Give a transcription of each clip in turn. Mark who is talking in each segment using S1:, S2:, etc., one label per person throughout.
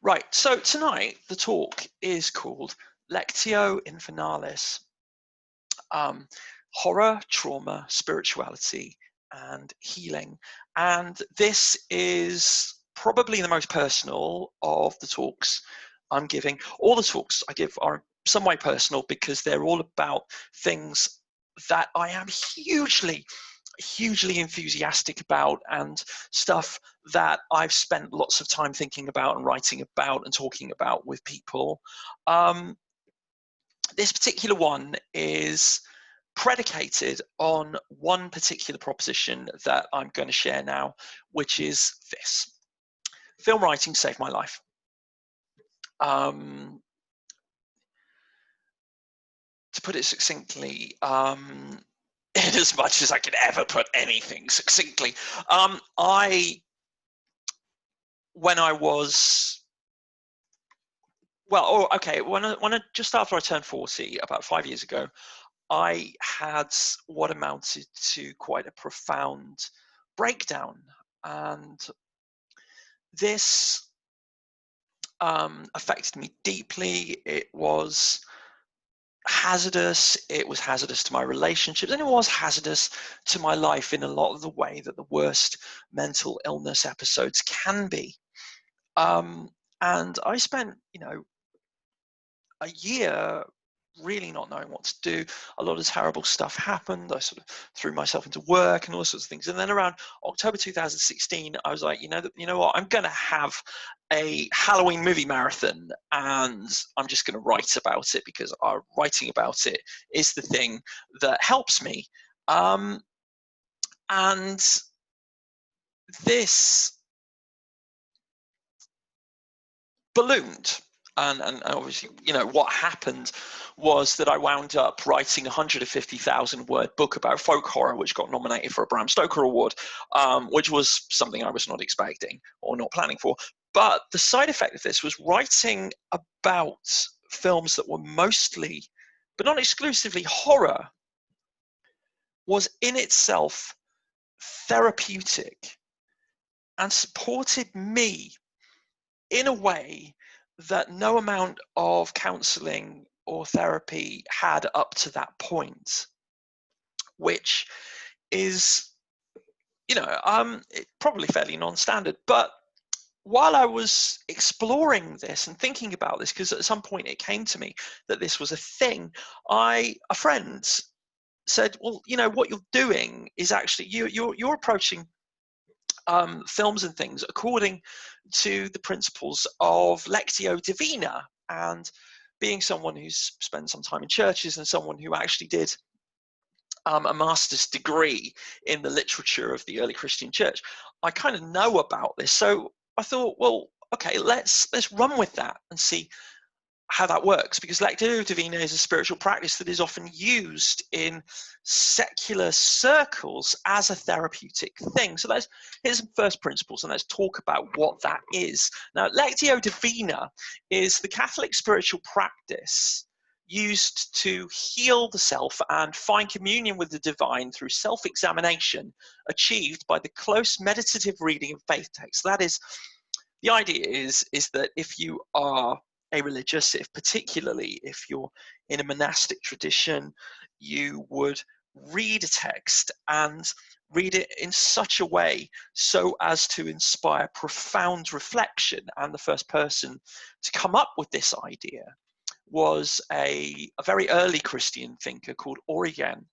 S1: Right, so tonight the talk is called Lectio Infernalis, horror, trauma, spirituality, and healing. And this is probably the most personal of the talks I'm giving. All the talks I give are some way personal because they're all about things that I am hugely enthusiastic about, and stuff that I've spent lots of time thinking about and writing about and talking about with people. This particular one is predicated on one particular proposition that I'm going to share now, which is this: film writing saved my life. To put it succinctly, in as much as I could ever put anything succinctly, when I was, when I just after I turned 40, about 5 years ago, I had what amounted to quite a profound breakdown, and this affected me deeply. It was hazardous. It was hazardous to my relationships, and it was hazardous to my life in a lot of the way that the worst mental illness episodes can be. And I spent, a year really not knowing what to do. A lot of terrible stuff happened. I sort of threw myself into work and all sorts of things. And then around October 2016, I was like, you know what? I'm going to have a Halloween movie marathon, and I'm just going to write about it, because writing about it is the thing that helps me. And this ballooned. And obviously, what happened was that I wound up writing a 150,000 word book about folk horror, which got nominated for a Bram Stoker Award, which was something I was not expecting or not planning for. But the side effect of this was writing about films that were mostly, but not exclusively, horror, was in itself therapeutic and supported me in a way that no amount of counseling or therapy had up to that point, which is, probably fairly non-standard. But while I was exploring this and thinking about this, because at some point it came to me that this was a thing, a friend said, well, what you're doing is actually, you're approaching films and things according to the principles of Lectio Divina. And being someone who's spent some time in churches and someone who actually did a master's degree in the literature of the early Christian church, I kind of know about this. So I thought, well, okay, let's run with that and see how that works, because Lectio Divina is a spiritual practice that is often used in secular circles as a therapeutic thing. So here's some first principles, and let's talk about what that is. Now, Lectio Divina is the Catholic spiritual practice used to heal the self and find communion with the divine through self-examination, achieved by the close meditative reading of faith texts. That is, the idea is that if you are a religious, particularly if you're in a monastic tradition, you would read a text and read it in such a way so as to inspire profound reflection. And the first person to come up with this idea was a very early Christian thinker called Origen,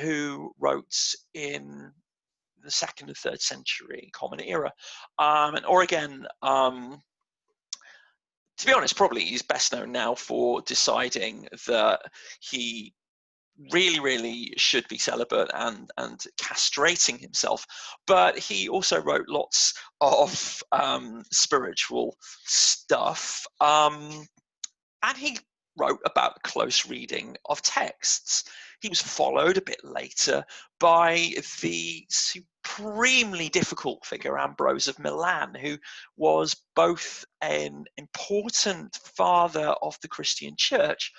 S1: who wrote in the 2nd and 3rd century Common Era. And Origen, to be honest, probably he's best known now for deciding that he really should be celibate and castrating himself. But he also wrote lots of spiritual stuff. And he wrote about close reading of texts. He was followed a bit later by the supremely difficult figure Ambrose of Milan, who was both an important father of the Christian church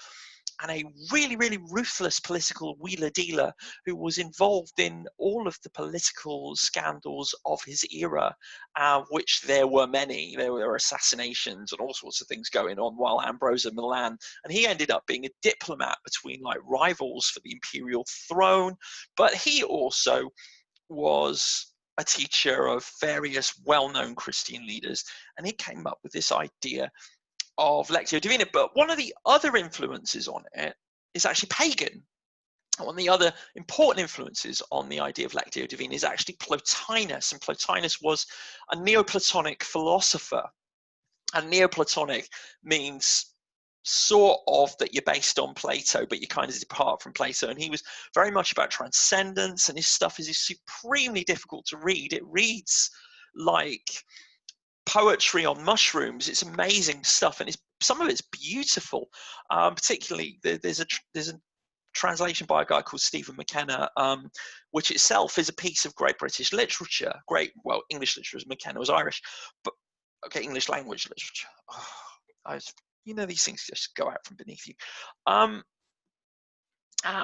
S1: and a really, really ruthless political wheeler dealer who was involved in all of the political scandals of his era, which there were many. There were assassinations and all sorts of things going on while Ambrose in Milan, and he ended up being a diplomat between like rivals for the imperial throne. But he also was a teacher of various well-known Christian leaders, and he came up with this idea of Lectio Divina. But one of the other influences on it is actually pagan. One of the other important influences on the idea of Lectio Divina is actually Plotinus, and Plotinus was a Neoplatonic philosopher. And Neoplatonic means sort of that you're based on Plato, but you kind of depart from Plato. And he was very much about transcendence, and his stuff is supremely difficult to read. It reads like poetry on mushrooms. It's amazing stuff, and some of it's beautiful. Particularly, there's a translation by a guy called Stephen McKenna, which itself is a piece of great British literature. English literature. McKenna was Irish, but okay, English language literature. These things just go out from beneath you. And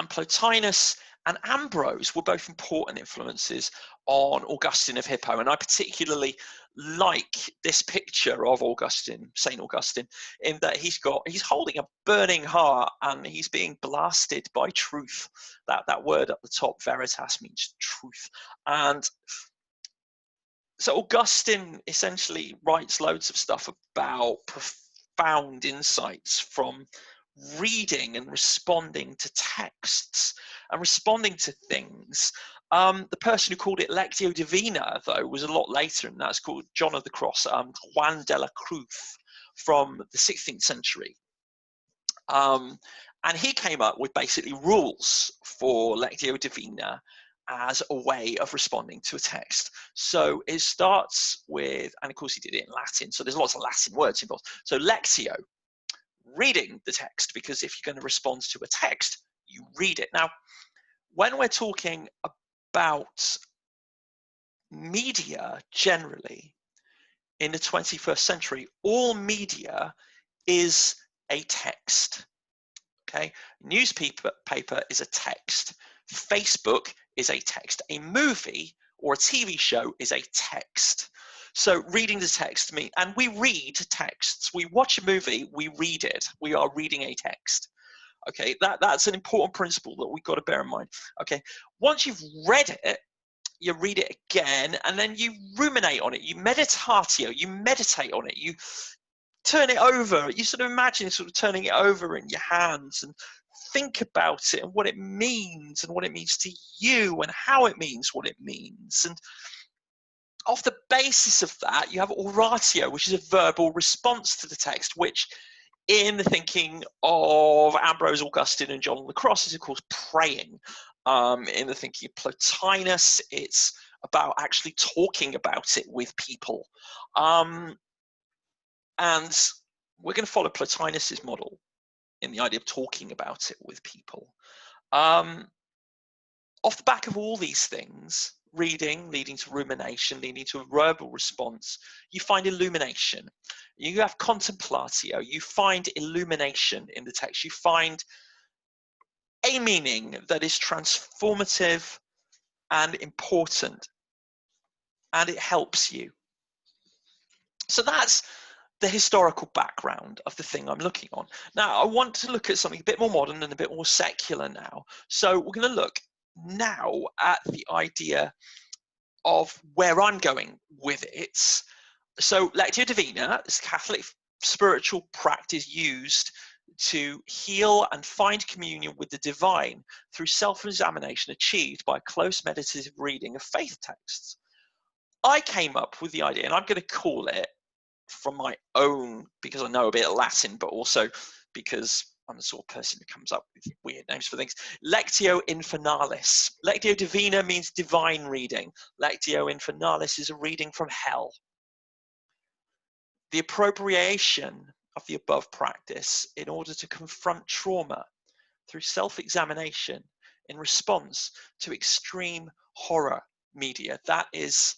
S1: Plotinus and Ambrose were both important influences on Augustine of Hippo, and I particularly like this picture of Augustine, Saint Augustine, in that he's holding a burning heart and he's being blasted by truth. That word at the top, veritas, means truth. And so Augustine essentially writes loads of stuff about profound insights from reading and responding to texts and responding to things. The person who called it Lectio Divina, though, was a lot later, and that's called John of the Cross, Juan de la Cruz, from the 16th century. And he came up with basically rules for Lectio Divina as a way of responding to a text. So it starts with, and of course he did it in Latin, so there's lots of Latin words involved. So Lectio, reading the text, because if you're going to respond to a text, you read it. Now, when we're talking about media generally in the 21st century, all media is a text. Okay, newspaper is a text. Facebook is a text. A movie or a TV show is a text. So reading the text means, and we read texts. We watch a movie, we read it. We are reading a text. Okay, that's an important principle that we've got to bear in mind. Okay, once you've read it, you read it again, and then you ruminate on it. You meditatio, you meditate on it. You turn it over. You sort of imagine sort of turning it over in your hands and think about it and what it means to you and how it means what it means. And off the basis of that, you have oratio, which is a verbal response to the text, which in the thinking of Ambrose, Augustine, and John of the Cross is, of course, praying. In the thinking of Plotinus, it's about actually talking about it with people. And we're going to follow Plotinus's model in the idea of talking about it with people. Off the back of all these things, reading leading to rumination, leading to a verbal response, you find illumination. You have contemplatio, you find illumination in the text. You find a meaning that is transformative and important, and it helps you. So that's the historical background of the thing I'm looking on. Now, I want to look at something a bit more modern and a bit more secular now. So we're going to look now at the idea of where I'm going with it. So Lectio Divina is Catholic spiritual practice used to heal and find communion with the divine through self-examination achieved by close meditative reading of faith texts. I came up with the idea, and I'm going to call it, from my own, because I know a bit of Latin, but also because I'm the sort of person who comes up with weird names for things. Lectio Infernalis. Lectio Divina means divine reading. Lectio Infernalis is a reading from hell. The appropriation of the above practice in order to confront trauma through self-examination in response to extreme horror media. That is,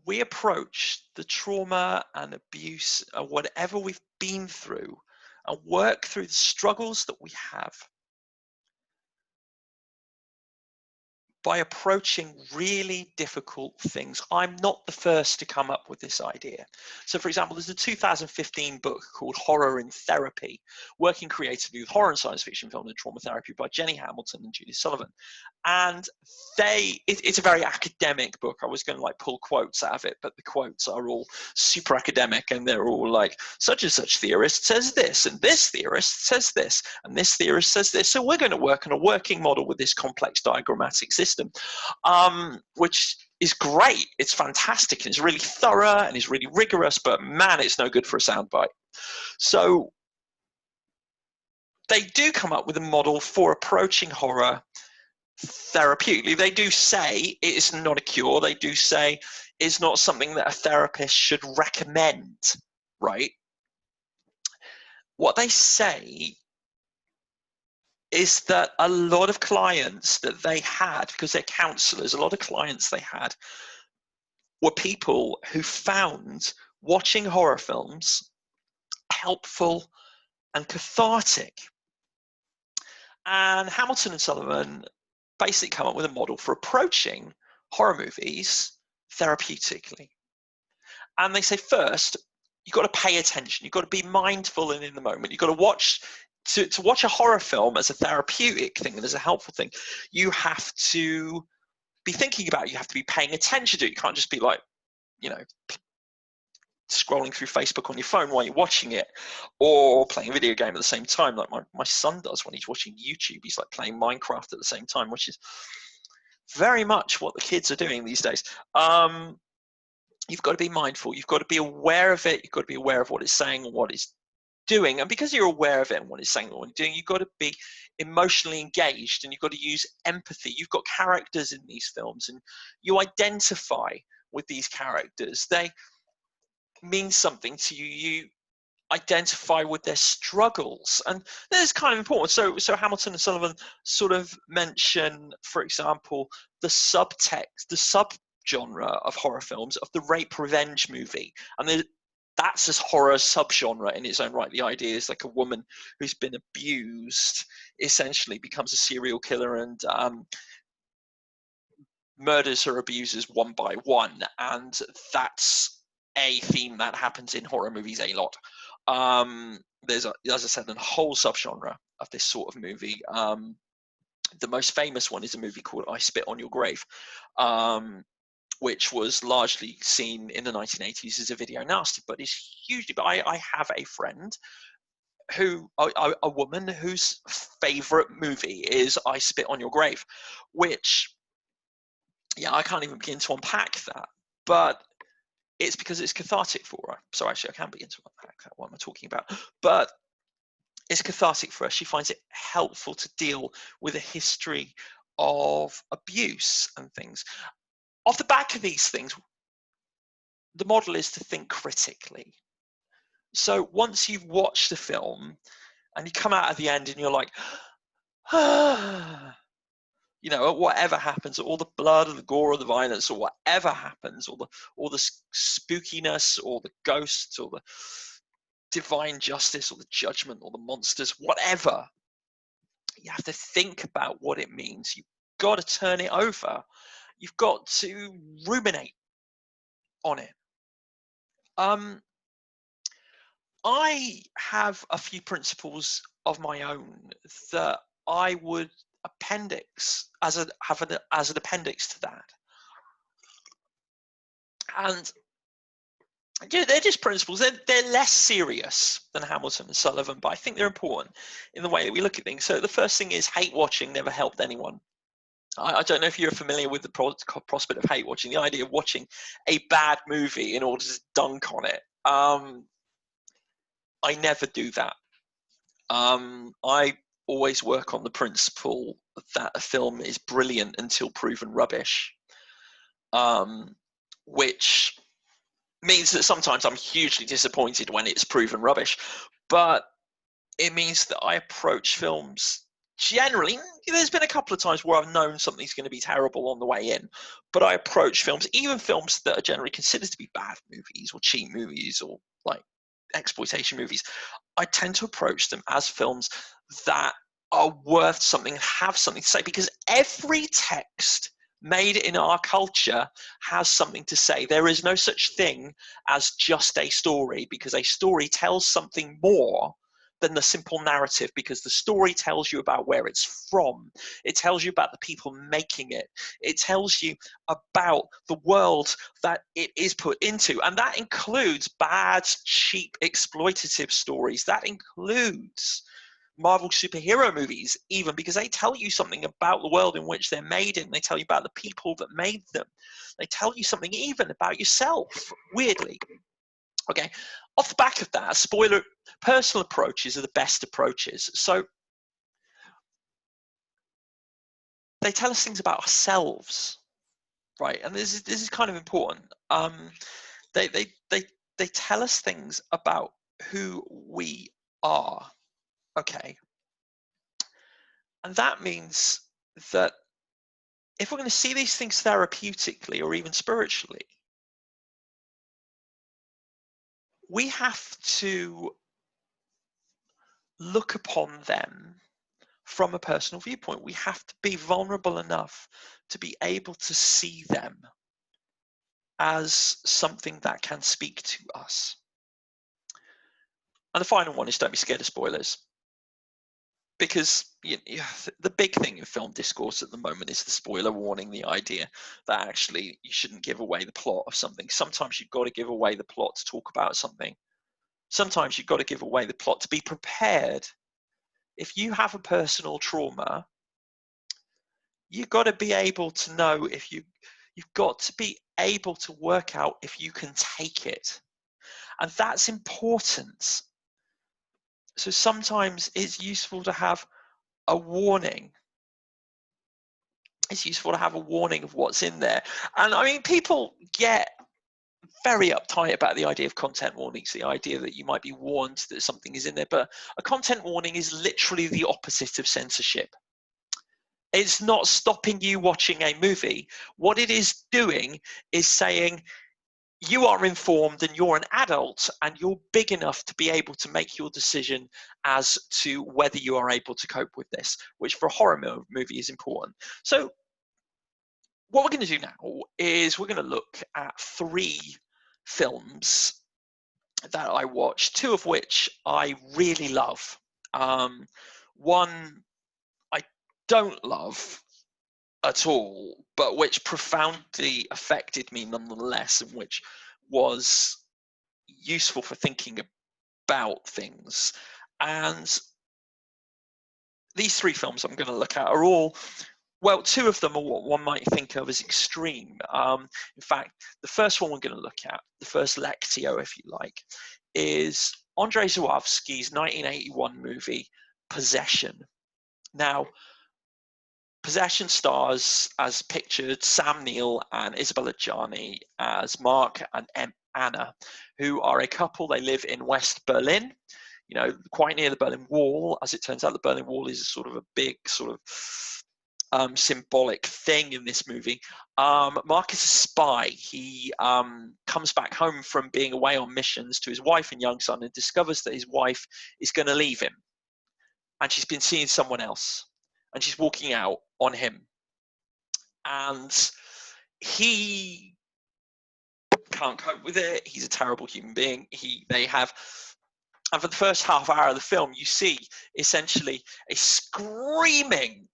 S1: we approach the trauma and abuse or whatever we've been through and work through the struggles that we have by approaching really difficult things. I'm not the first to come up with this idea. So, for example, there's a 2015 book called Horror in Therapy, Working Creatively with Horror and Science Fiction Film and Trauma Therapy by Jenny Hamilton and Julie Sullivan. And it's a very academic book. I was going to like pull quotes out of it, but the quotes are all super academic, and they're all like, such and such theorist says this, and this theorist says this, and this theorist says this. So we're going to work on a working model with this complex diagrammatic system, which is great. It's fantastic, and it's really thorough, and it's really rigorous, but man, it's no good for a soundbite. So they do come up with a model for approaching horror therapeutically. They do say it is not a cure. They do say it's not something that a therapist should recommend, right? What they say is that a lot of clients that they had, because they're counselors, a lot of clients they had were people who found watching horror films helpful and cathartic. And Hamilton and Sullivan basically come up with a model for approaching horror movies therapeutically. And they say, first, you've got to pay attention. You've got to be mindful and in the moment. You've got to watch, to watch a horror film as a therapeutic thing and as a helpful thing, you have to be thinking about it. You have to be paying attention to it. You can't just be like, scrolling through Facebook on your phone while you're watching it, or playing a video game at the same time, like my son does when he's watching YouTube. He's like playing Minecraft at the same time, which is very much what the kids are doing these days. You've got to be mindful. You've got to be aware of it. You've got to be aware of what it's saying and what it's doing. And because you're aware of it and what it's saying and what it's doing, you've got to be emotionally engaged, and you've got to use empathy. You've got characters in these films, and you identify with these characters. They mean something to you. You identify with their struggles, and that is kind of important. So Hamilton and Sullivan sort of mention, for example, the subtext, the subgenre of horror films of the rape revenge movie, and that's a horror subgenre in its own right. The idea is like a woman who's been abused essentially becomes a serial killer and murders her abusers one by one, and that's a theme that happens in horror movies a lot. There's, as I said, a whole subgenre of this sort of movie. The most famous one is a movie called I Spit on Your Grave, which was largely seen in the 1980s as a video nasty, but is hugely. But I have a friend a woman whose favorite movie is I Spit on Your Grave, which, yeah, I can't even begin to unpack that, but it's because it's cathartic for her. So actually, I can begin to unpack that. What am I talking about? But it's cathartic for her. She finds it helpful to deal with a history of abuse and things. Off the back of these things, the model is to think critically. So once you've watched the film and you come out at the end and you're like, whatever happens, all the blood or the gore or the violence or whatever happens, or the spookiness or the ghosts or the divine justice or the judgment or the monsters, whatever, you have to think about what it means. You've got to turn it over. You've got to ruminate on it. I have a few principles of my own that I would appendix as an appendix to that, and they're just principles. They're less serious than Hamilton and Sullivan, but I think they're important in the way that we look at things. So the first thing is hate watching never helped anyone. I don't know if you're familiar with the prospect of hate watching, the idea of watching a bad movie in order to dunk on it. I never do that. I always work on the principle that a film is brilliant until proven rubbish, which means that sometimes I'm hugely disappointed when it's proven rubbish, but it means that I approach films generally. There's been a couple of times where I've known something's going to be terrible on the way in, but I approach films, even films that are generally considered to be bad movies or cheap movies or like exploitation movies, I tend to approach them as films that are worth something and have something to say, because every text made in our culture has something to say. There is no such thing as just a story, because a story tells something more than the simple narrative, because the story tells you about where it's from. It tells you about the people making it. It tells you about the world that it is put into. And that includes bad, cheap, exploitative stories. That includes Marvel superhero movies, even, because they tell you something about the world in which they're made in. They tell you about the people that made them. They tell you something even about yourself, weirdly. Okay, off the back of that, spoiler, personal approaches are the best approaches. So they tell us things about ourselves, right? And this is kind of important. They tell us things about who we are. Okay, and that means that if we're going to see these things therapeutically or even spiritually, we have to look upon them from a personal viewpoint. We have to be vulnerable enough to be able to see them as something that can speak to us. And the final one is, don't be scared of spoilers. Because the big thing in film discourse at the moment is the spoiler warning, the idea that actually you shouldn't give away the plot of something. Sometimes you've got to give away the plot to talk about something. Sometimes you've got to give away the plot to be prepared. If you have a personal trauma, you've got to be able to know if you've got to be able to work out if you can take it. And that's important. So sometimes it's useful to have a warning. It's useful to have a warning of what's in there. And I mean, people get very uptight about the idea of content warnings, the idea that you might be warned that something is in there. But a content warning is literally the opposite of censorship. It's not stopping you watching a movie. What it is doing is saying, you are informed and you're an adult and you're big enough to be able to make your decision as to whether you are able to cope with this, which for a horror movie is important. So what we're going to do now is we're going to look at 3 films that I watched, 2 of which I really love. One I don't love at all, but which profoundly affected me nonetheless, and which was useful for thinking about things. And these 3 films I'm going to look at are all, well, 2 of them are what one might think of as extreme. In fact, the first one we're going to look at, the first Lectio, if you like, is Andrzej Żuławski's 1981 movie, Possession. Now, Possession stars, as pictured, Sam Neill and Isabella Gianni as Mark and Anna, who are a couple. They live in West Berlin, quite near the Berlin Wall. As it turns out, the Berlin Wall is sort of a big sort of symbolic thing in this movie. Mark is a spy. He comes back home from being away on missions to his wife and young son and discovers that his wife is going to leave him. And she's been seeing someone else. And she's walking out on him. And he can't cope with it. He's a terrible human being. And for the first half hour of the film, you see essentially a screaming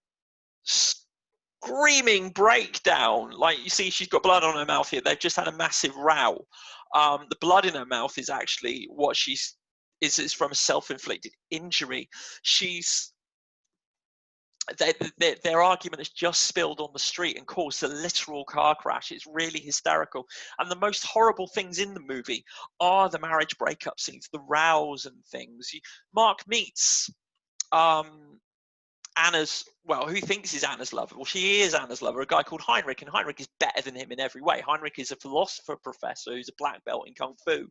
S1: breakdown. Like, you see, she's got blood on her mouth here. They've just had a massive row. The blood in her mouth is actually what is from a self-inflicted injury. Their argument has just spilled on the street and caused a literal car crash. It's really hysterical. And the most horrible things in the movie are the marriage breakup scenes, the rows and things. Mark meets who he thinks is Anna's lover. Well, she is Anna's lover, a guy called Heinrich, and Heinrich is better than him in every way. Heinrich is a philosopher professor who's a black belt in Kung Fu.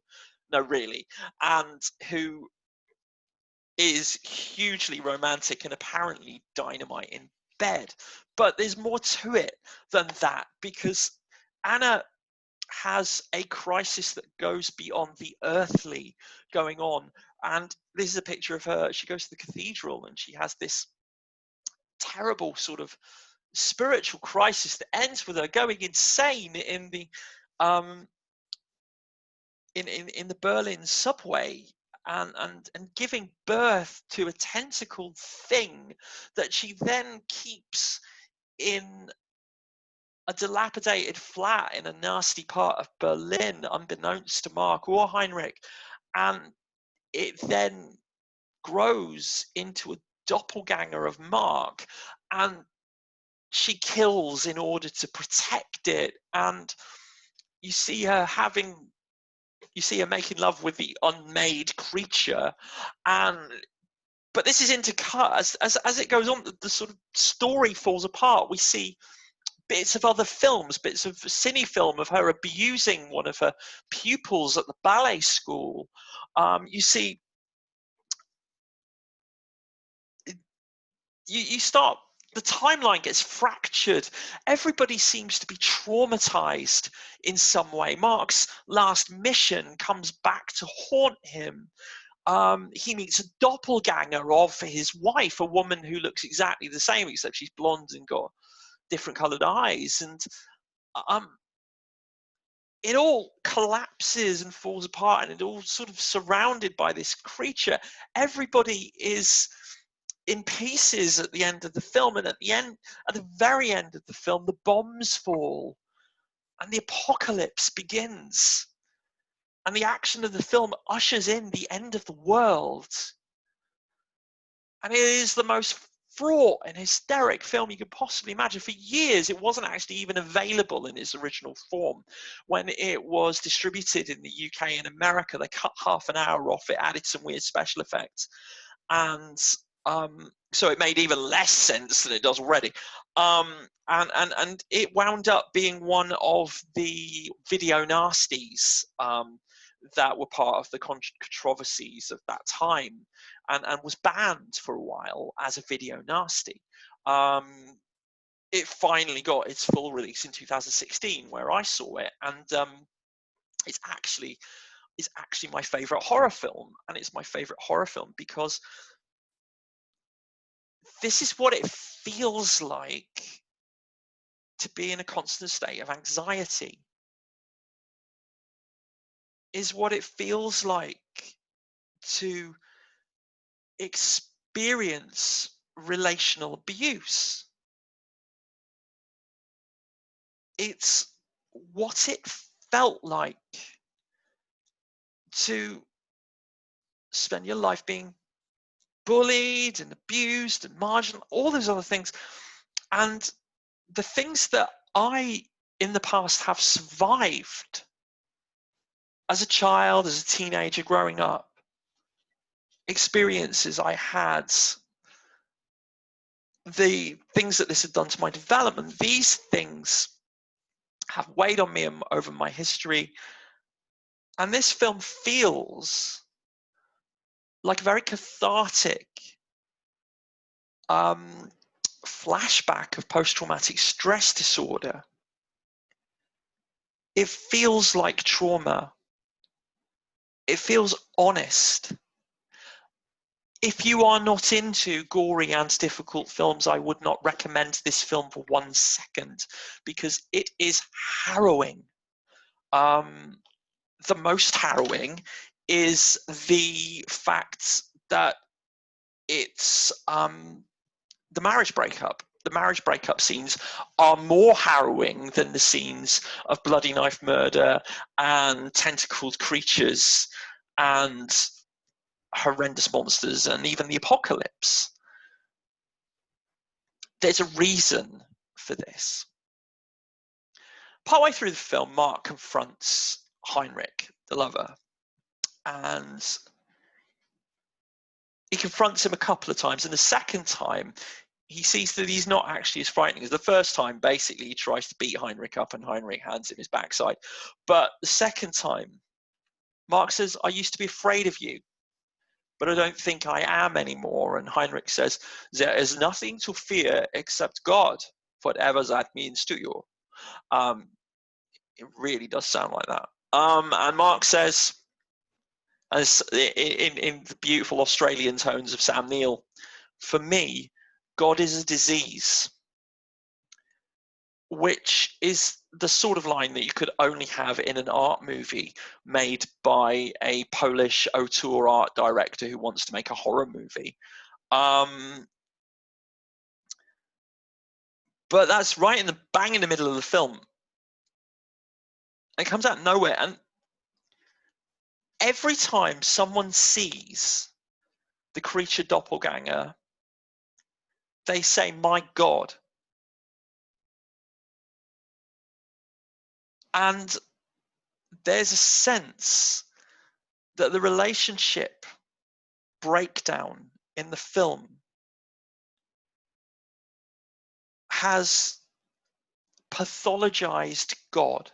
S1: No, really. And who is hugely romantic and apparently dynamite in bed. But there's more to it than that, because Anna has a crisis that goes beyond the earthly going on. And this is a picture of her. She goes to the cathedral and she has this terrible sort of spiritual crisis that ends with her going insane in the um, in the Berlin subway, and giving birth to a tentacled thing that she then keeps in a dilapidated flat in a nasty part of Berlin, unbeknownst to Mark or Heinrich. And it then grows into a doppelganger of Mark, and she kills in order to protect it. And you see her making love with the unmade creature. And but this is intercut as it goes on. The sort of story falls apart. We see bits of other films, bits of cine film of her abusing one of her pupils at the ballet school. You see, you start, the timeline gets fractured. Everybody seems to be traumatized in some way. Mark's last mission comes back to haunt him. He meets a doppelganger of his wife, a woman who looks exactly the same, except she's blonde and got different colored eyes. And it all collapses and falls apart, and it all sort of surrounded by this creature. Everybody is in pieces at the end of the film, and at the very end of the film, the bombs fall and the apocalypse begins, and the action of the film ushers in the end of the world. And it is the most fraught and hysteric film you could possibly imagine. For years, it wasn't actually even available in its original form. When it was distributed in the UK and America, they cut half an hour off it, added some weird special effects, and so it made even less sense than it does already. And it wound up being one of the video nasties that were part of the controversies of that time, and was banned for a while as a video nasty. It finally got its full release in 2016, where I saw it, and it's actually my favorite horror film. And it's my favorite horror film because this is what it feels like to be in a constant state of anxiety, is what it feels like to experience relational abuse. It's what it felt like to spend your life being bullied and abused and marginal, all those other things. And the things that I, in the past, have survived as a child, as a teenager, growing up, experiences I had, the things that this had done to my development, these things have weighed on me over my history. And this film feels like a very cathartic flashback of post-traumatic stress disorder. It feels like trauma. It feels honest. If you are not into gory and difficult films, I would not recommend this film for 1 second, because it is harrowing. The most harrowing is the fact that it's the marriage breakup. The marriage breakup scenes are more harrowing than the scenes of bloody knife murder and tentacled creatures and horrendous monsters and even the apocalypse. There's a reason for this. Partway through the film, Mark confronts Heinrich, the lover, and he confronts him a couple of times, and the second time he sees that he's not actually as frightening as the first time. Basically, he tries to beat Heinrich up and Heinrich hands him his backside. But the second time, Mark says, "I used to be afraid of you, but I don't think I am anymore." And Heinrich says, "There is nothing to fear except God, whatever that means to you." It really does sound like that. And Mark says, as in the beautiful Australian tones of Sam Neill, for me, God is a disease, which is the sort of line that you could only have in an art movie made by a Polish auteur art director who wants to make a horror movie. But that's right in the bang in the middle of the film. It comes out of nowhere, and every time someone sees the creature doppelganger, they say, "My God." And there's a sense that the relationship breakdown in the film has pathologized God.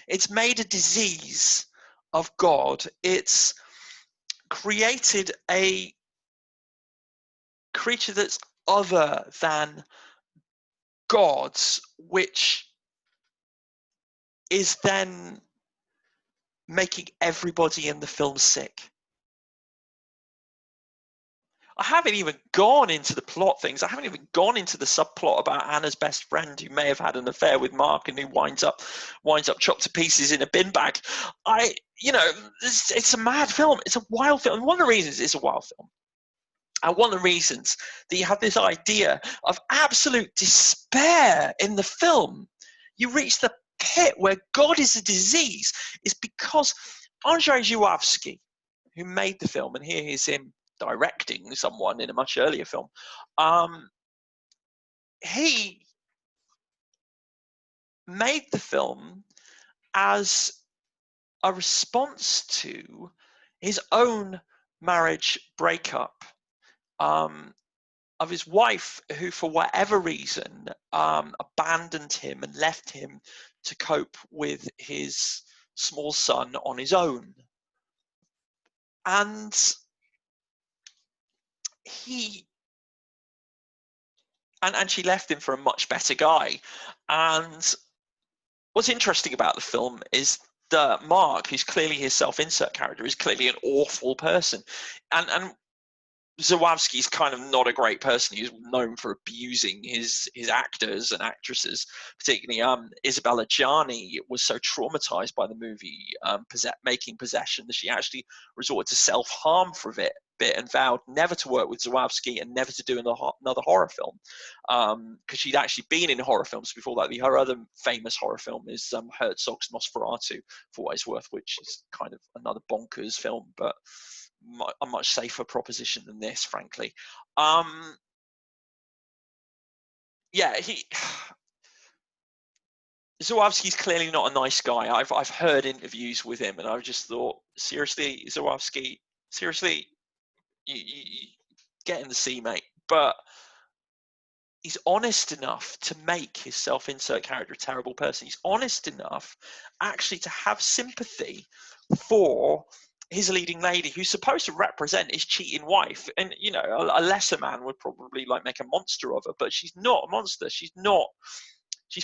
S1: It's made a disease of God. It's created a creature that's other than God's, which is then making everybody in the film sick. I haven't even gone into the plot things. I haven't even gone into the subplot about Anna's best friend who may have had an affair with Mark and who winds up chopped to pieces in a bin bag. It's a mad film. It's a wild film. And one of the reasons it's a wild film, and one of the reasons that you have this idea of absolute despair in the film, you reach the pit where God is a disease, is because Andrzej Żuławski, who made the film, and here he's him directing someone in a much earlier film, he made the film as a response to his own marriage breakup, of his wife, who for whatever reason abandoned him and left him to cope with his small son on his own. And she left him for a much better guy. And what's interesting about the film is that Mark, who's clearly his self-insert character, is clearly an awful person. And Żuławski's kind of not a great person. He's known for abusing his actors and actresses, particularly Isabella Gianni was so traumatized by the movie Making Possession that she actually resorted to self-harm for a bit and vowed never to work with Żuławski and never to do another horror film, because she'd actually been in horror films before that. Her other famous horror film is Herzog's Nosferatu, for what it's worth, which is kind of another bonkers film, but a much safer proposition than this, frankly. Żuławski's clearly not a nice guy. I've heard interviews with him, and I've just thought, seriously, Żuławski, seriously, you get in the sea, mate. But he's honest enough to make his self-insert character a terrible person. He's honest enough actually to have sympathy for his leading lady, who's supposed to represent his cheating wife. And a lesser man would probably make a monster of her, but she's not a monster. She's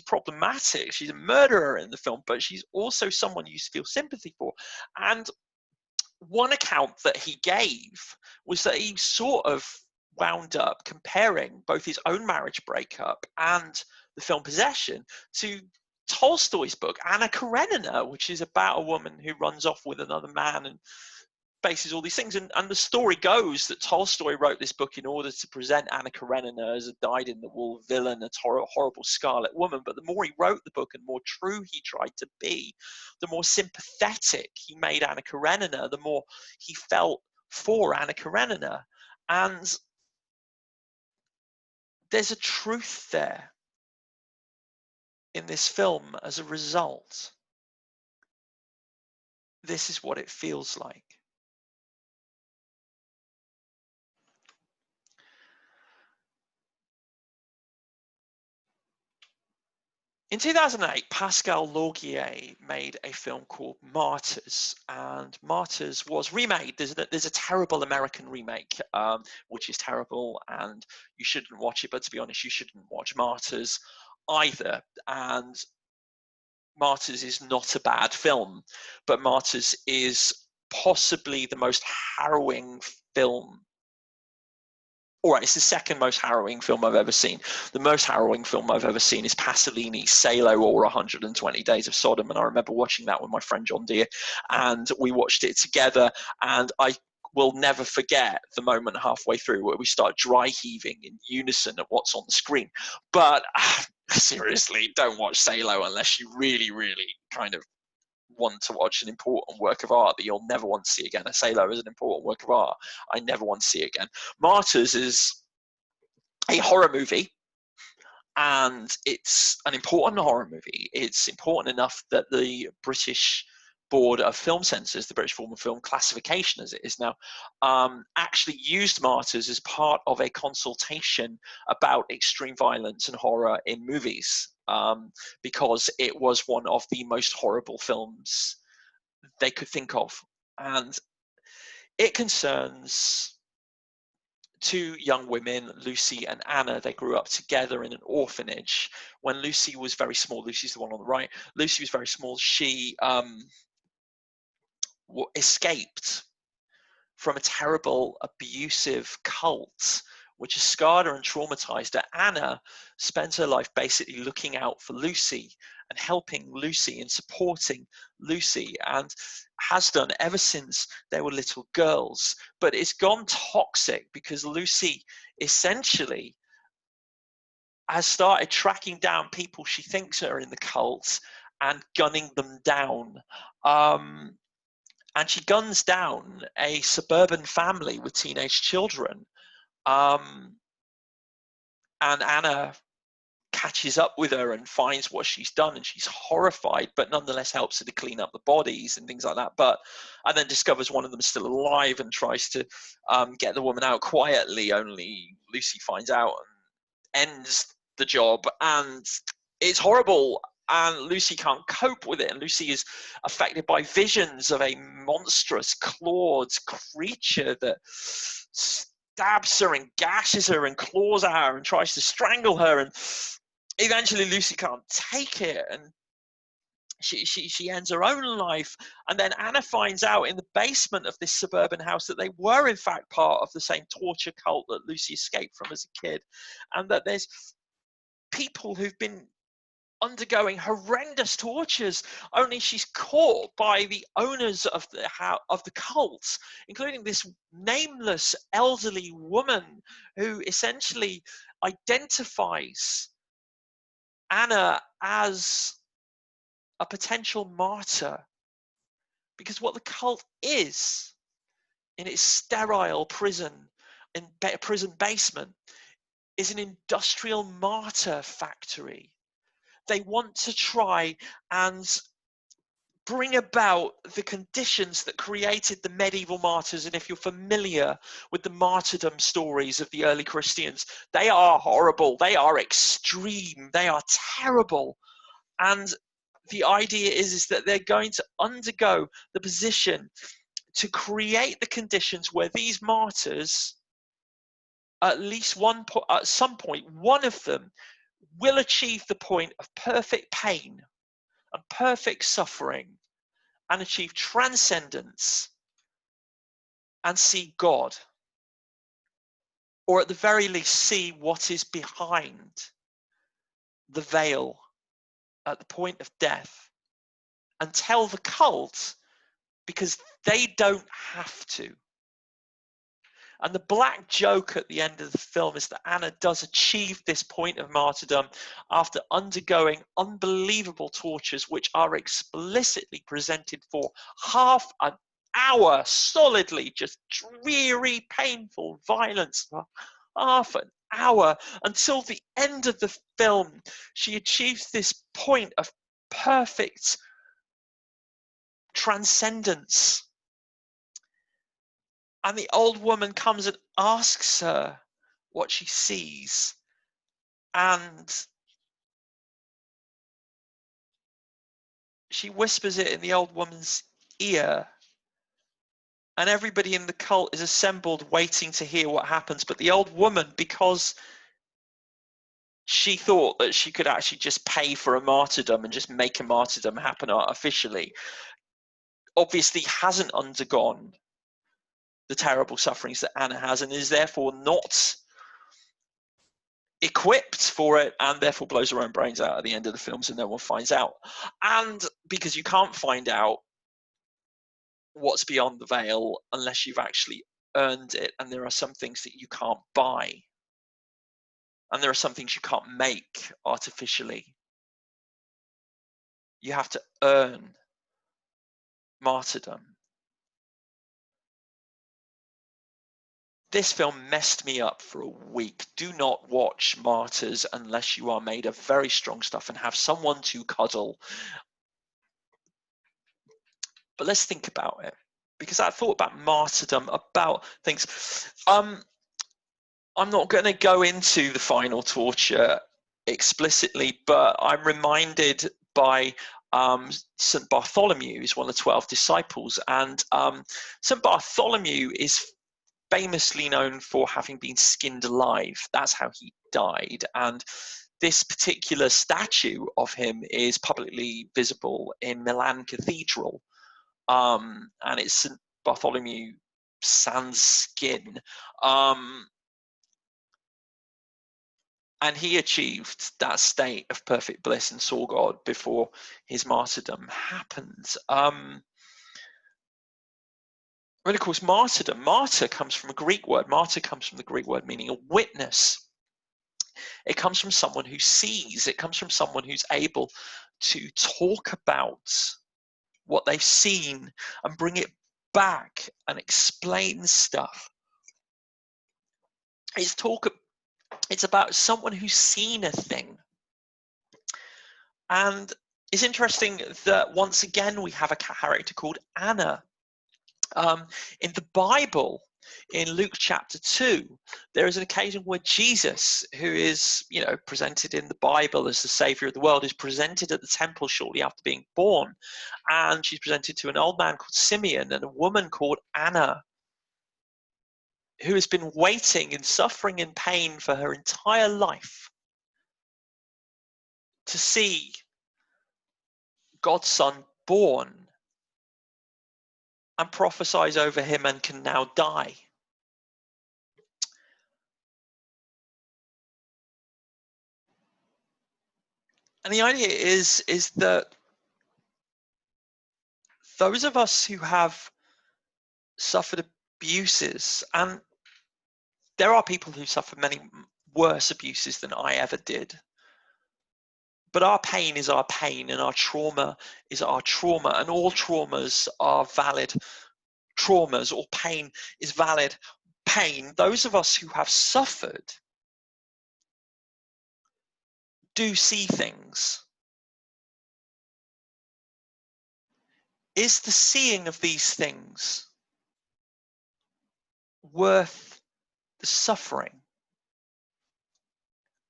S1: problematic. She's a murderer in the film, but she's also someone you feel sympathy for. And one account that he gave was that he sort of wound up comparing both his own marriage breakup and the film Possession to Tolstoy's book Anna Karenina, which is about a woman who runs off with another man and faces all these things. And the story goes that Tolstoy wrote this book in order to present Anna Karenina as a dyed-in-the-wool villain, a horrible scarlet woman. But the more he wrote the book and more true he tried to be, the more sympathetic he made Anna Karenina, the more he felt for Anna Karenina. And there's a truth there in this film as a result. This is what it feels like. In 2008, Pascal Laugier made a film called Martyrs, and Martyrs was remade. There's a terrible American remake, which is terrible, and you shouldn't watch it. But to be honest, you shouldn't watch Martyrs either. And Martyrs is not a bad film, but Martyrs is possibly the most harrowing film. All right, it's the second most harrowing film I've ever seen. The most harrowing film I've ever seen is Pasolini's Salo or 120 Days of Sodom. And I remember watching that with my friend John Deere, and we watched it together. And I will never forget the moment halfway through where we start dry heaving in unison at what's on the screen. But seriously, don't watch Salo unless you really, really kind of want to watch an important work of art that you'll never want to see again. A Salo is an important work of art I never want to see again. Martyrs is a horror movie, and it's an important horror movie. It's important enough that the British Board of Film Censors, the British Form of Film Classification as it is now, actually used Martyrs as part of a consultation about extreme violence and horror in movies, because it was one of the most horrible films they could think of. And it concerns two young women, Lucy and Anna. They grew up together in an orphanage. When Lucy was very small, Lucy's the one on the right, Lucy was very small, she escaped from a terrible, abusive cult which has scarred her and traumatized her. Anna spends her life basically looking out for Lucy and helping Lucy and supporting Lucy, and has done ever since they were little girls. But it's gone toxic because Lucy essentially has started tracking down people she thinks are in the cult and gunning them down. And she guns down a suburban family with teenage children. And Anna catches up with her and finds what she's done, and she's horrified, but nonetheless helps her to clean up the bodies and things like that. And then discovers one of them is still alive and tries to get the woman out quietly. Only Lucy finds out and ends the job, and it's horrible. And Lucy can't cope with it, and Lucy is affected by visions of a monstrous clawed creature that stabs her and gashes her and claws at her and tries to strangle her. And eventually Lucy can't take it, and she ends her own life. And then Anna finds out in the basement of this suburban house that they were in fact part of the same torture cult that Lucy escaped from as a kid, and that there's people who've been undergoing horrendous tortures, only she's caught by the owners of the cult, including this nameless elderly woman who essentially identifies Anna as a potential martyr, because what the cult is in its sterile prison basement is an industrial martyr factory. They want to try and bring about the conditions that created the medieval martyrs. And if you're familiar with the martyrdom stories of the early Christians, they are horrible, they are extreme, they are terrible. And the idea is that they're going to undergo the position to create the conditions where these martyrs, at some point, one of them will achieve the point of perfect pain and perfect suffering and achieve transcendence and see God, or at the very least see what is behind the veil at the point of death, and tell the cult, because they don't have to. And the black joke at the end of the film is that Anna does achieve this point of martyrdom after undergoing unbelievable tortures, which are explicitly presented for half an hour solidly, just dreary, painful violence for half an hour, until the end of the film. She achieves this point of perfect transcendence. And the old woman comes and asks her what she sees. And she whispers it in the old woman's ear. And everybody in the cult is assembled waiting to hear what happens. But the old woman, because she thought that she could actually just pay for a martyrdom and just make a martyrdom happen artificially, obviously hasn't undergone the terrible sufferings that Anna has, and is therefore not equipped for it, and therefore blows her own brains out at the end of the film so no one finds out. And because you can't find out what's beyond the veil unless you've actually earned it, and there are some things that you can't buy, and there are some things you can't make artificially. You have to earn martyrdom. This film messed me up for a week. Do not watch Martyrs unless you are made of very strong stuff and have someone to cuddle. But let's think about it, because I thought about martyrdom, about things. I'm not going to go into the final torture explicitly, but I'm reminded by St. Bartholomew, who's one of the 12 disciples, and St. Bartholomew is famously known for having been skinned alive. That's how he died. And this particular statue of him is publicly visible in Milan Cathedral. And it's St. Bartholomew sans skin. And he achieved that state of perfect bliss and saw God before his martyrdom happened. And of course, martyr comes from a Greek word. Martyr comes from the Greek word meaning a witness. It comes from someone who sees. It comes from someone who's able to talk about what they've seen and bring it back and explain stuff. It's about someone who's seen a thing. And it's interesting that once again we have a character called Anna. In the Bible, in Luke chapter 2, there is an occasion where Jesus, who is, presented in the Bible as the Savior of the world, is presented at the temple shortly after being born. And she's presented to an old man called Simeon and a woman called Anna, who has been waiting and suffering in pain for her entire life to see God's Son born, and prophesies over him and can now die. And the idea is that those of us who have suffered abuses, and there are people who suffer many worse abuses than I ever did, but our pain is our pain and our trauma is our trauma, and all traumas are valid traumas. All pain is valid pain. Those of us who have suffered do see things. Is the seeing of these things worth the suffering?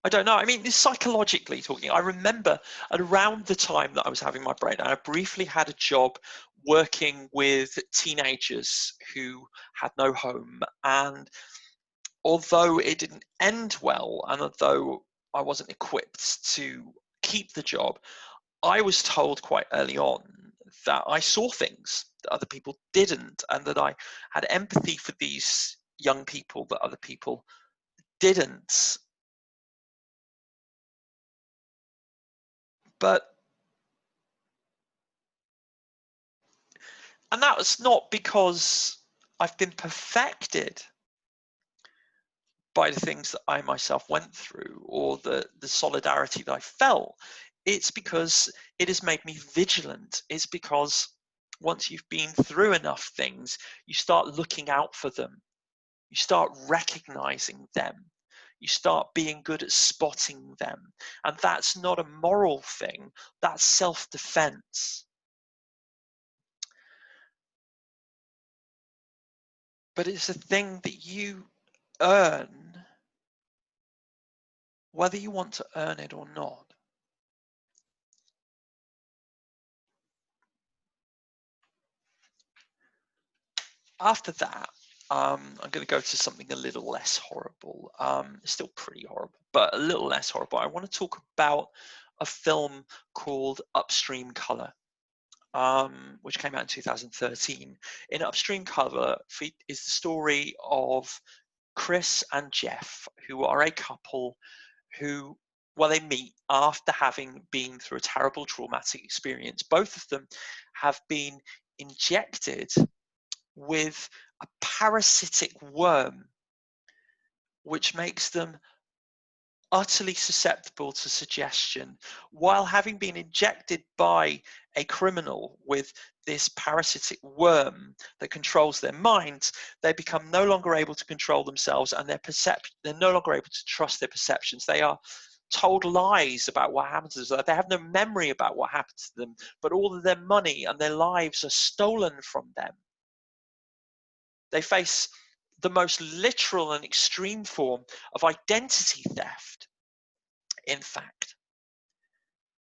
S1: I don't know. I mean, this psychologically talking, I remember at around the time that I was having my breakdown, I briefly had a job working with teenagers who had no home. And although it didn't end well, and although I wasn't equipped to keep the job, I was told quite early on that I saw things that other people didn't, and that I had empathy for these young people that other people didn't. And that was not because I've been perfected by the things that I myself went through or the solidarity that I felt. It's because it has made me vigilant. It's because once you've been through enough things, you start looking out for them. You start recognizing them. You start being good at spotting them. And that's not a moral thing. That's self-defense. But it's a thing that you earn, whether you want to earn it or not. After that, I'm going to go to something a little less horrible. It's still pretty horrible, but a little less horrible. I want to talk about a film called Upstream Color, which came out in 2013. In Upstream Color is the story of Chris and Jeff, who are a couple who, well, they meet after having been through a terrible traumatic experience. Both of them have been injected with a parasitic worm, which makes them utterly susceptible to suggestion. While having been injected by a criminal with this parasitic worm that controls their minds, they become no longer able to control themselves, and they're no longer able to trust their perceptions. They are told lies about what happened to them. They have no memory about what happened to them, but all of their money and their lives are stolen from them. They face the most literal and extreme form of identity theft. In fact,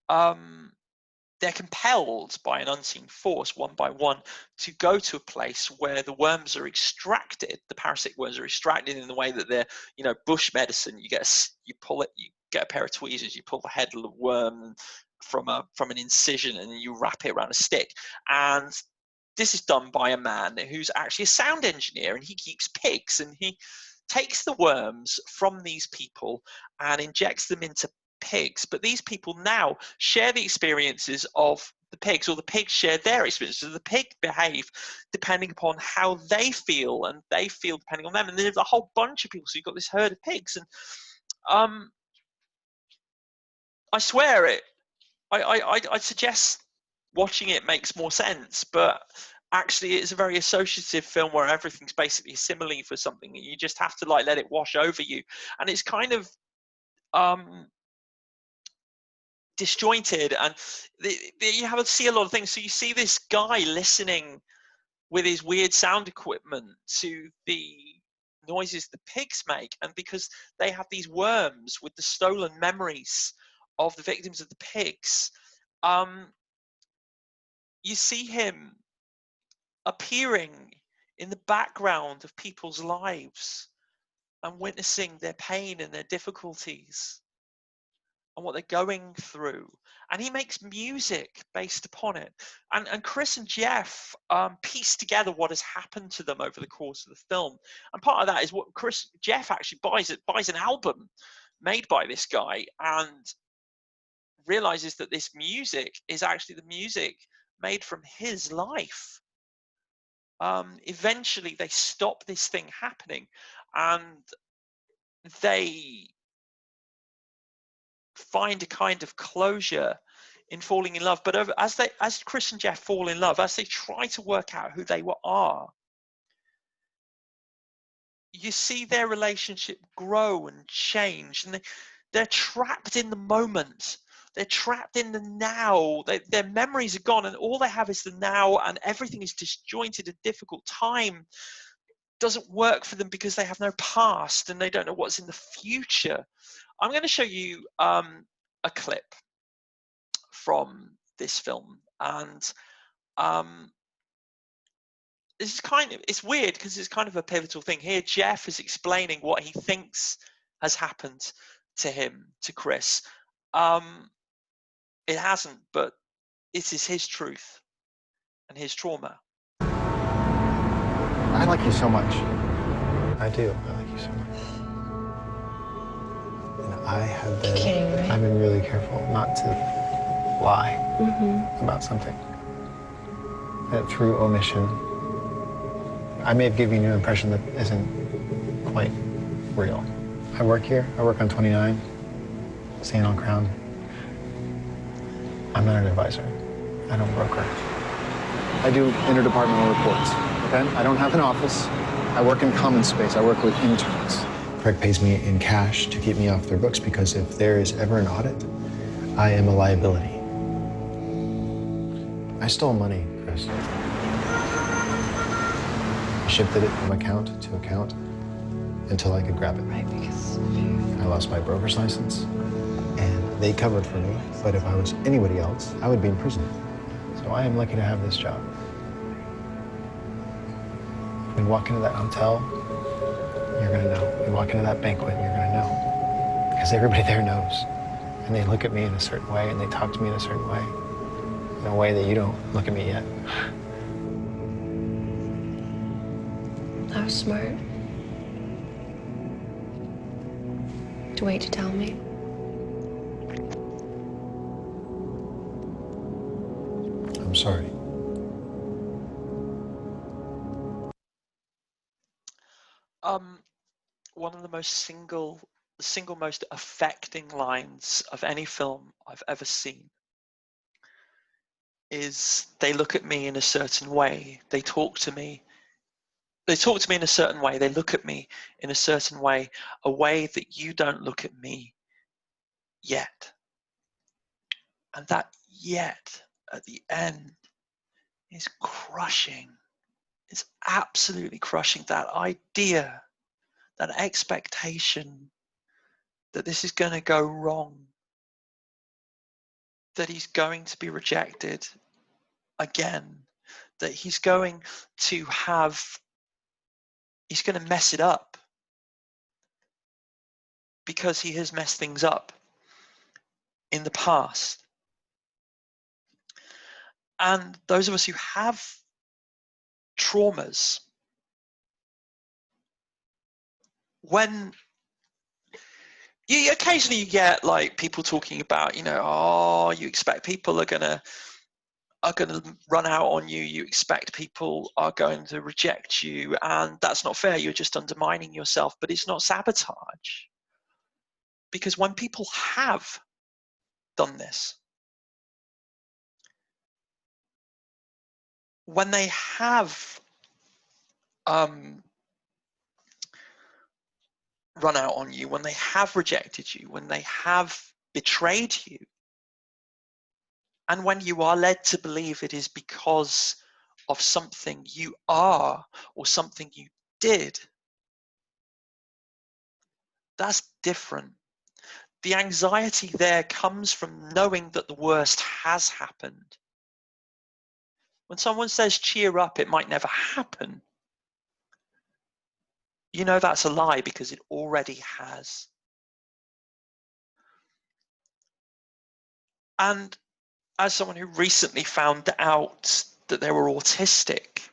S1: they're compelled by an unseen force, one by one, to go to a place where the worms are extracted. The parasitic worms are extracted in the way that they're, bush medicine. You get a pair of tweezers, you pull the head of the worm from an incision, and you wrap it around a stick. And this is done by a man who's actually a sound engineer, and he keeps pigs, and he takes the worms from these people and injects them into pigs. But these people now share the experiences of the pigs, or the pigs share their experiences. So the pig behave depending upon how they feel, and they feel depending on them. And there's a whole bunch of people. So you've got this herd of pigs, and I swear it. I suggest watching it makes more sense, but actually it's a very associative film where everything's basically a simile for something, and you just have to let it wash over you. And it's kind of disjointed, and you have to see a lot of things. So you see this guy listening with his weird sound equipment to the noises the pigs make, and because they have these worms with the stolen memories of the victims of the pigs, you see him appearing in the background of people's lives and witnessing their pain and their difficulties and what they're going through. And he makes music based upon it. And Chris and Jeff piece together what has happened to them over the course of the film. And part of that is what Jeff actually buys an album made by this guy, and realizes that this music is actually the music made from his life. Eventually they stop this thing happening, and they find a kind of closure in falling in love. But as Chris and Jeff fall in love, as they try to work out who they are, you see their relationship grow and change, and they're trapped in the moment. They're trapped in the now. Their memories are gone, and all they have is the now, and everything is disjointed and difficult. Time doesn't work for them because they have no past, and they don't know what's in the future. I'm going to show you a clip from this film, and it's weird because it's kind of a pivotal thing here. Jeff is explaining what he thinks has happened to him, to Chris. It hasn't, but it is his truth and his trauma.
S2: I like you so much. I do. I like you so much. And I've been really careful not to lie about something. That through omission, I may have given you an impression that isn't quite real. I work here. I work on 29, St. on Crown. I'm not an advisor. I don't broker. I do interdepartmental reports, okay? I don't have an office. I work in common space. I work with interns. Craig pays me in cash to keep me off their books because if there is ever an audit, I am a liability. I stole money, Chris. I shifted it from account to account until I could grab it.
S3: Right, because
S2: I lost my broker's license, and they covered for me, but if I was anybody else, I would be in prison. So I am lucky to have this job. When you walk into that hotel, you're going to know. When you walk into that banquet, you're going to know. Because everybody there knows. And they look at me in a certain way, and they talk to me in a certain way. In a way that you don't look at me yet.
S3: That was smart. To wait to tell me.
S2: I'm sorry.
S1: One of the single most affecting lines of any film I've ever seen is they look at me in a certain way. They talk to me in a certain way. They look at me in a certain way, a way that you don't look at me yet. And that yet at the end is crushing. It's absolutely crushing. That idea, that expectation that this is going to go wrong, that he's going to be rejected again, that he's going to mess it up because he has messed things up in the past. And those of us who have traumas, when you occasionally get like people talking about, oh, you expect people are gonna run out on you, you expect people are going to reject you, and that's not fair, you're just undermining yourself. But it's not sabotage, because when people have done this, when they have run out on you, when they have rejected you, when they have betrayed you, and when you are led to believe it is because of something you are or something you did, that's different. The anxiety there comes from knowing that the worst has happened. When someone says cheer up, it might never happen, you know that's a lie because it already has. And as someone who recently found out that they were autistic,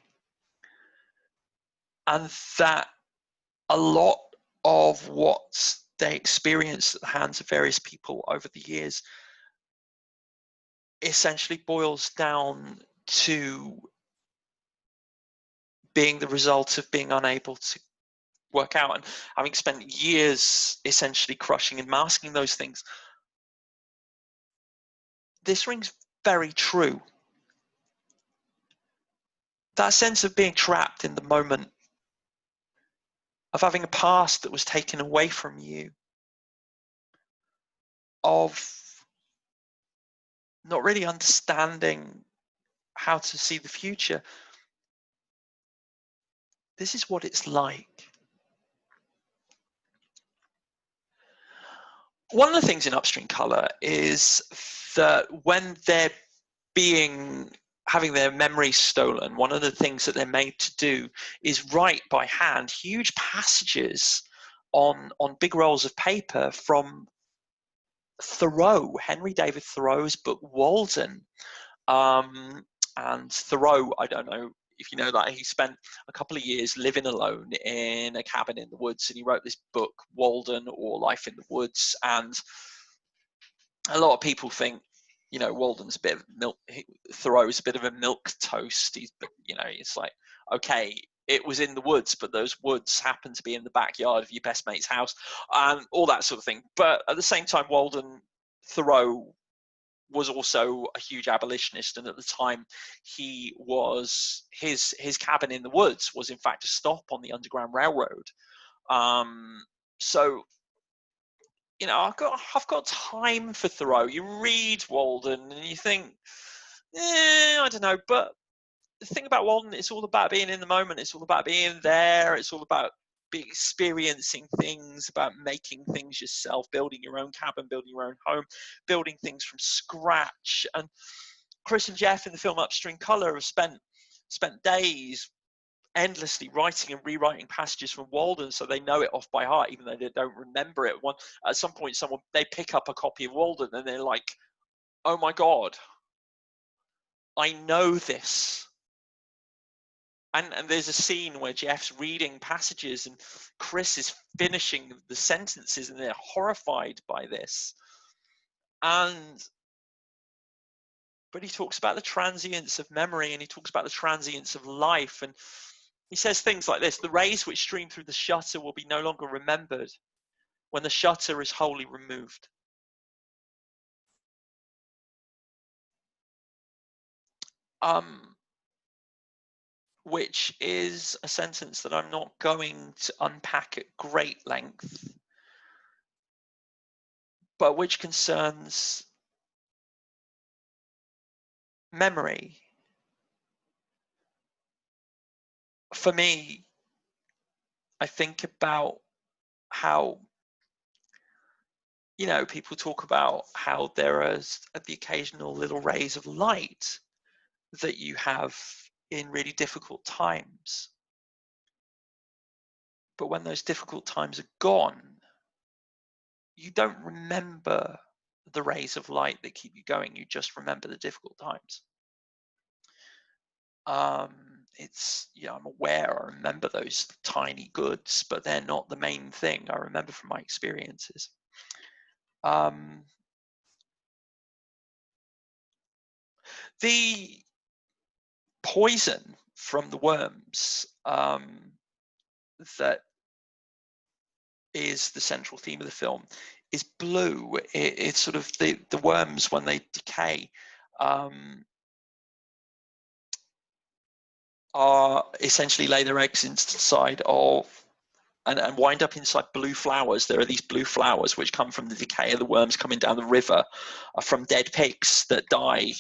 S1: and that a lot of what they experienced at the hands of various people over the years essentially boils down to being the result of being unable to work out and having spent years essentially crushing and masking those things. This rings very true. That sense of being trapped in the moment, of having a past that was taken away from you, of not really understanding how to see the future. This is what it's like. One of the things in Upstream Color is that when they're having their memories stolen, one of the things that they're made to do is write by hand huge passages on big rolls of paper from Thoreau, Henry David Thoreau's book Walden. And Thoreau, I don't know if you know that, he spent a couple of years living alone in a cabin in the woods, and he wrote this book, Walden, or Life in the Woods. And a lot of people think, Walden's a bit of milk, Thoreau's a bit of a milk toast. It's like, okay, it was in the woods, but those woods happen to be in the backyard of your best mate's house, and all that sort of thing. But at the same time, Thoreau was also a huge abolitionist, and at the time his cabin in the woods was in fact a stop on the Underground Railroad. So I've got time for Thoreau. You read Walden and you think, I don't know. But the thing about Walden, it's all about being in the moment. It's all about being there. It's all about experiencing things, about making things yourself, building your own cabin, building your own home, building things from scratch. And Chris and Jeff in the film Upstream Color have spent days endlessly writing and rewriting passages from Walden so they know it off by heart, even though they don't remember it. At some point, they pick up a copy of Walden and they're like, "Oh my God, I know this." And there's a scene where Jeff's reading passages and Chris is finishing the sentences and they're horrified by this. But he talks about the transience of memory and he talks about the transience of life. And he says things like this: the rays which stream through the shutter will be no longer remembered when the shutter is wholly removed. Which is a sentence that I'm not going to unpack at great length, but which concerns memory. For me, I think about how, people talk about how there are the occasional little rays of light that you have in really difficult times. But when those difficult times are gone, you don't remember the rays of light that keep you going. You just remember the difficult times. I'm aware, I remember those tiny goods, but they're not the main thing I remember from my experiences. The poison from the worms that is the central theme of the film is blue. It's sort of the worms, when they decay, are essentially lay their eggs inside of and wind up inside blue flowers. There are these blue flowers which come from the decay of the worms coming down the river, from dead pigs that die,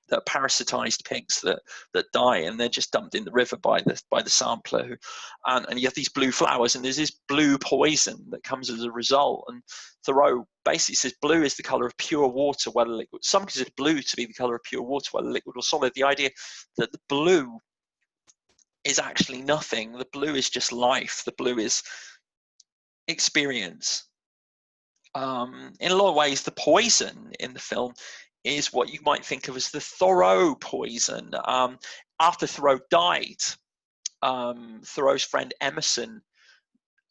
S1: that parasitized pigs that die, and they're just dumped in the river by the sampler. And you have these blue flowers, and there's this blue poison that comes as a result. And Thoreau basically says blue is the color of pure water, whether liquid. Some consider blue to be the color of pure water, whether liquid or solid. The idea that the blue is actually nothing. The blue is just life. The blue is experience. In a lot of ways, the poison in the film is what you might think of as the Thoreau poison. After Thoreau died, Thoreau's friend Emerson,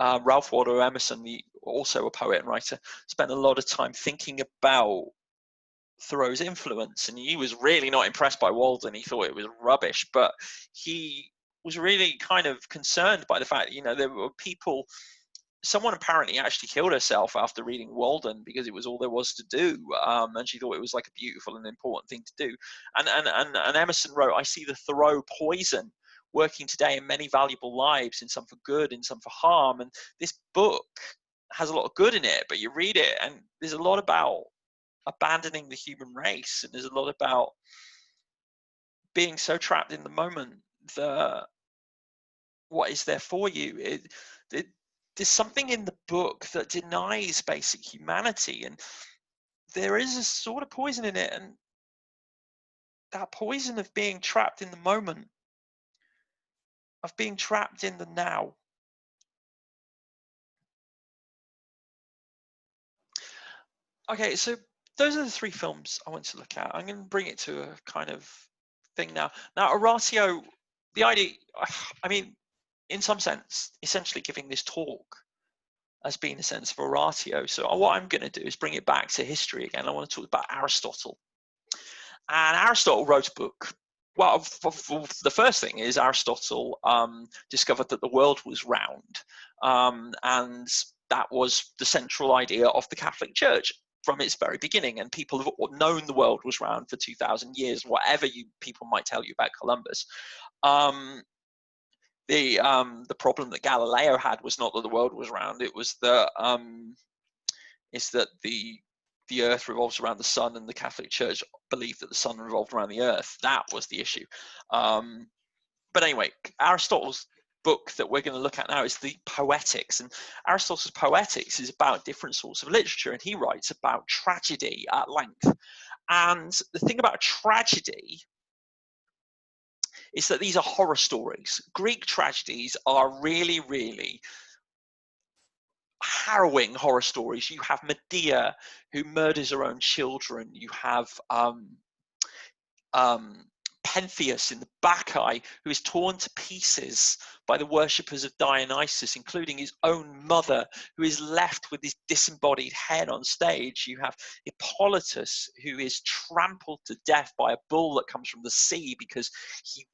S1: Ralph Waldo Emerson, also a poet and writer, spent a lot of time thinking about Thoreau's influence, and he was really not impressed by Walden. He thought it was rubbish, but he was really kind of concerned by the fact that, there were people. Someone apparently actually killed herself after reading Walden because it was all there was to do, and she thought it was like a beautiful and important thing to do. And Emerson wrote, "I see the Thoreau poison working today in many valuable lives, in some for good, in some for harm." And this book has a lot of good in it, but you read it and there's a lot about abandoning the human race, and there's a lot about being so trapped in the moment that what is there for you? There's something in the book that denies basic humanity, and there is a sort of poison in it, and that poison of being trapped in the moment, of being trapped in the now. Okay, so those are the three films I want to look at. I'm going to bring it to a kind of thing now. Now, Oratio, the idea, in some sense, essentially giving this talk as being a sense of oratio. So what I'm going to do is bring it back to history again. I want to talk about Aristotle. And Aristotle wrote a book. Well, the first thing is Aristotle discovered that the world was round. And that was the central idea of the Catholic Church from its very beginning. And people have known the world was round for 2,000 years, whatever people might tell you about Columbus. The problem that Galileo had was not that the world was round; it was that the Earth revolves around the sun, and the Catholic Church believed that the sun revolved around the Earth. That was the issue. But anyway, Aristotle's book that we're going to look at now is the Poetics, and Aristotle's Poetics is about different sorts of literature, and he writes about tragedy at length. And the thing about tragedy is that these are horror stories. Greek tragedies are really, really harrowing horror stories. You have Medea who murders her own children. You have Pentheus in the Bacchae, who is torn to pieces by the worshippers of Dionysus, including his own mother, who is left with his disembodied head on stage. You have Hippolytus, who is trampled to death by a bull that comes from the sea because he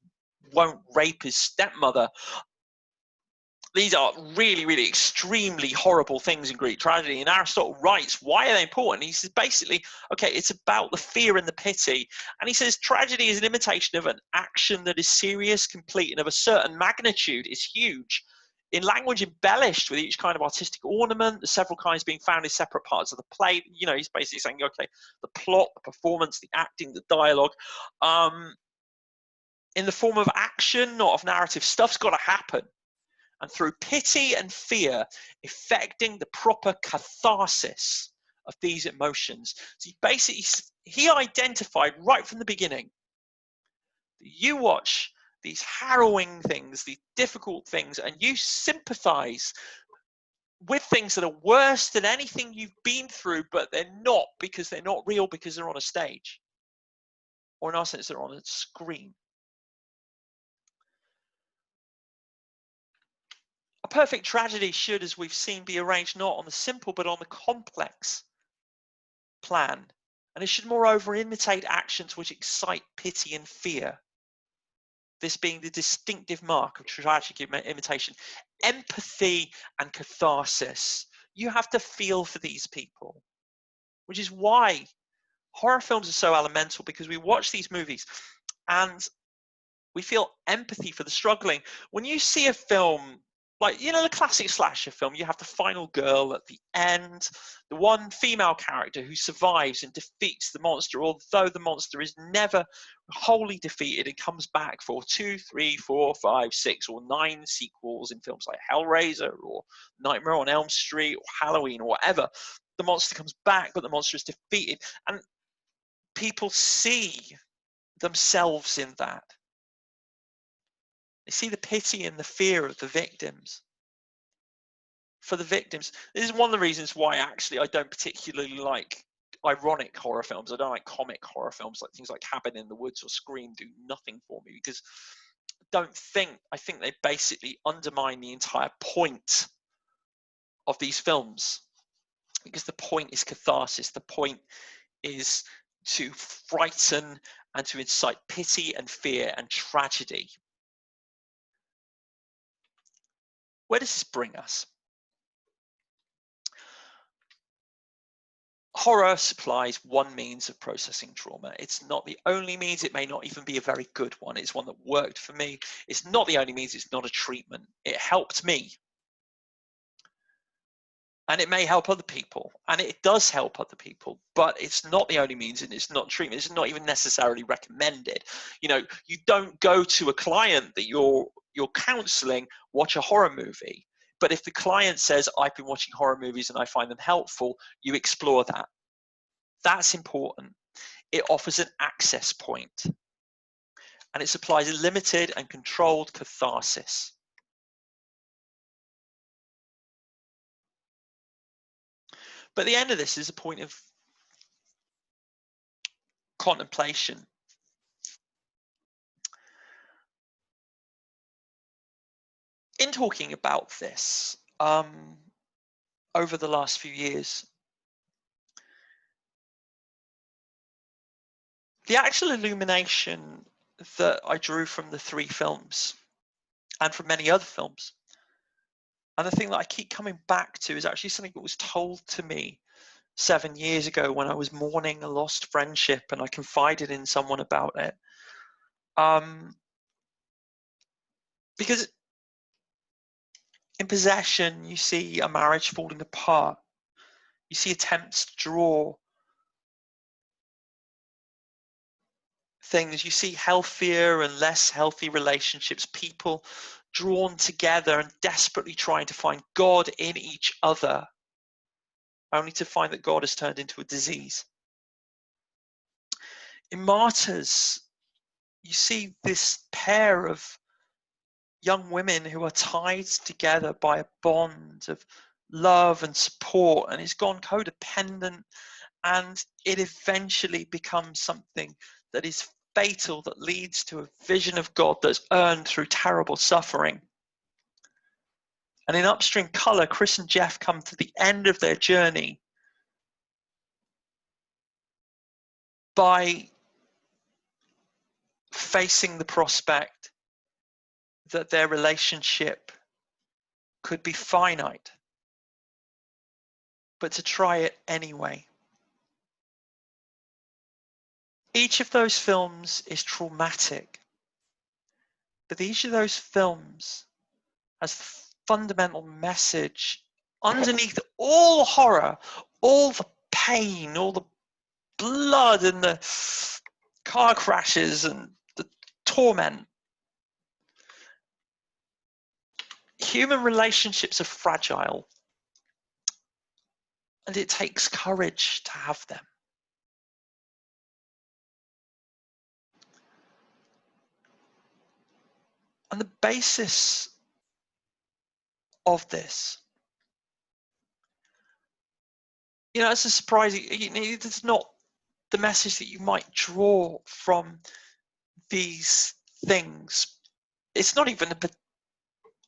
S1: won't rape his stepmother. These are really, really extremely horrible things in Greek tragedy. And Aristotle writes, why are they important? He says basically, okay, it's about the fear and the pity. And he says tragedy is an imitation of an action that is serious, complete, and of a certain magnitude. Is huge. In language embellished with each kind of artistic ornament, the several kinds being found in separate parts of the play. You know, he's basically saying, okay, the plot, the performance, the acting, the dialogue, in the form of action, not of narrative. Stuff's got to happen. And through pity and fear, effecting the proper catharsis of these emotions. So he identified right from the beginning that you watch these harrowing things, these difficult things, and you sympathize with things that are worse than anything you've been through, but they're not, because they're not real, because they're on a stage. Or in our sense, they're on a screen. A perfect tragedy should, as we've seen, be arranged not on the simple but on the complex plan. And it should moreover imitate actions which excite pity and fear. This being the distinctive mark of tragic imitation. Empathy and catharsis. You have to feel for these people. Which is why horror films are so elemental, because we watch these movies and we feel empathy for the struggling. When you see a film, like, you know, the classic slasher film, you have the final girl at the end, the one female character who survives and defeats the monster, although the monster is never wholly defeated and comes back for 2, 3, 4, 5, 6, or 9 sequels in films like Hellraiser or Nightmare on Elm Street or Halloween or whatever. The monster comes back, but the monster is defeated. And people see themselves in that. They see the pity and the fear of the victims. For the victims, this is one of the reasons why actually I don't particularly like ironic horror films. I don't like comic horror films, like things like Cabin in the Woods or Scream do nothing for me, because I think they basically undermine the entire point of these films. Because the point is catharsis. The point is to frighten and to incite pity and fear and tragedy. Where does this bring us? Horror supplies one means of processing trauma. It's not the only means. It may not even be a very good one. It's one that worked for me. It's not the only means. It's not a treatment. It helped me. And it may help other people. And it does help other people. But it's not the only means, and it's not treatment. It's not even necessarily recommended. You know, you don't go to a client that you're counseling, watch a horror movie. But if the client says, I've been watching horror movies and I find them helpful, you explore that. That's important. It offers an access point. And it supplies a limited and controlled catharsis. But the end of this is a point of contemplation. In talking about this over the last few years, the actual illumination that I drew from the 3 films and from many other films, and the thing that I keep coming back to, is actually something that was told to me 7 years ago when I was mourning a lost friendship and I confided in someone about it. Because in Possession, you see a marriage falling apart. You see attempts to draw things. You see healthier and less healthy relationships, people drawn together and desperately trying to find God in each other, only to find that God has turned into a disease. In Martyrs, you see this pair of young women who are tied together by a bond of love and support, and it's gone codependent, and it eventually becomes something that is fatal, that leads to a vision of God that's earned through terrible suffering. And in Upstream Color, Chris and Jeff come to the end of their journey by facing the prospect that their relationship could be finite, but to try it anyway. Each of those films is traumatic, but each of those films has the fundamental message underneath all the horror, all the pain, all the blood and the car crashes and the torment. Human relationships are fragile, and it takes courage to have them. And the basis of this, it's a surprising, it's not the message that you might draw from these things. It's not even a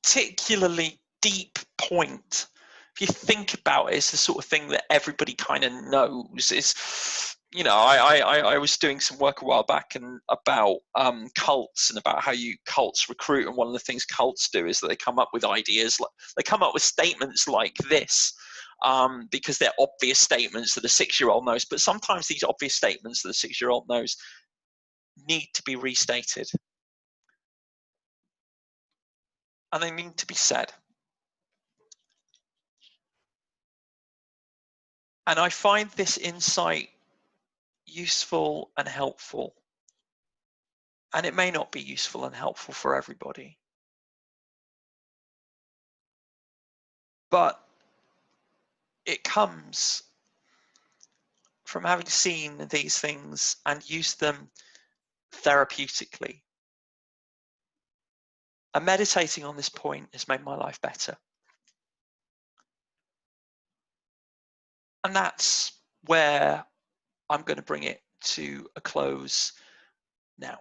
S1: particularly deep point. If you think about it, it's the sort of thing that everybody kind of knows. I was doing some work a while back and about cults and about how cults recruit, and one of the things cults do is that they come up with ideas, they come up with statements like this, because they're obvious statements that a 6-year-old knows. But sometimes these obvious statements that a 6-year-old knows need to be restated, and they need to be said. And I find this insight useful and helpful. And it may not be useful and helpful for everybody. But it comes from having seen these things and used them therapeutically. And meditating on this point has made my life better. And that's where I'm going to bring it to a close now.